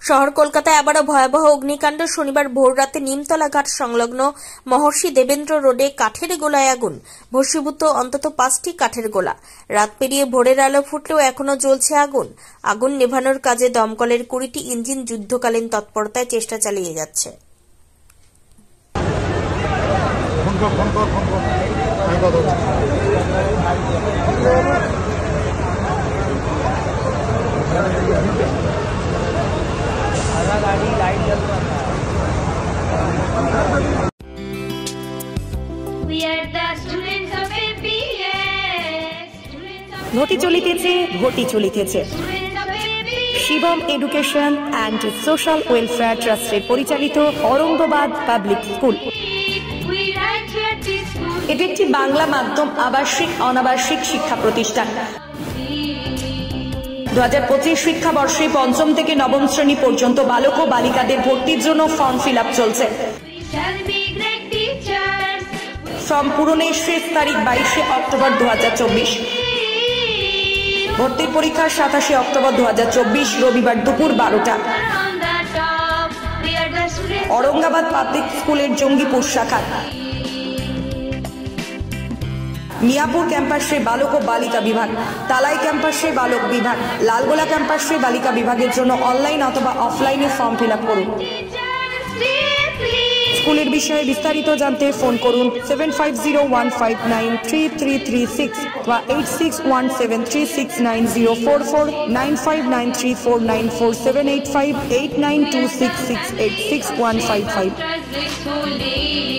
শহর কলকাতায় আবারও ভয়াবহ অগ্নিকাণ্ড। শনিবার ভোররাতে নিমতলা ঘাট সংলগ্ন মহর্ষি দেবেন্দ্র রোডে কাঠের গোলায় আগুন। ভস্মীভূত অন্তত 5টি কাঠের গোলা। রাত পেরিয়ে ভোরের আলো ফুটলেও এখনো জ্বলছে আগুন। আগুন নেভানোর কাজে দমকলের 20টি ইঞ্জিন যুদ্ধকালীন তৎপরতায় চেষ্টা চালিয়ে যাচ্ছে। ঘটি চলিতেছে, ঘটি চলিতেছে। Shivam education and social welfare ট্রাস্টের পরিচালিত অরঙ্গবাদ পাবলিক স্কুল। এটি একটি বাংলা মাধ্যম আবাসিক অনাবাসিক শিক্ষা প্রতিষ্ঠান। 2025 শিক্ষাবর্ষে 5ম থেকে 9ম শ্রেণী পর্যন্ত বালক ও বালিকাদের ভর্তির জন্য ফর্ম ফিল আপ চলছে। ফর্ম পূরণের শেষ তারিখ 22শে অক্টোবর 2024। ভর্তির পরীক্ষা 27শে অক্টোবর 2024 রবিবার দুপুর 12টা। অরঙ্গাবাদ পাবলিক স্কুলের জঙ্গিপুর শাখা। মিয়াপুর ক্যাম্পাসে বালক ও বালিকা বিভাগ, তালাই ক্যাম্পাসে বালক বিভাগ, লালগোলা ক্যাম্পাসে বালিকা বিভাগের জন্য অনলাইন অথবা অফলাইনে ফর্ম ফিল আপ করুন। স্কুলের বিষয়ে বিস্তারিত জানতে ফোন করুন 7501593336 বা 8617369044 9593494785 8926686155।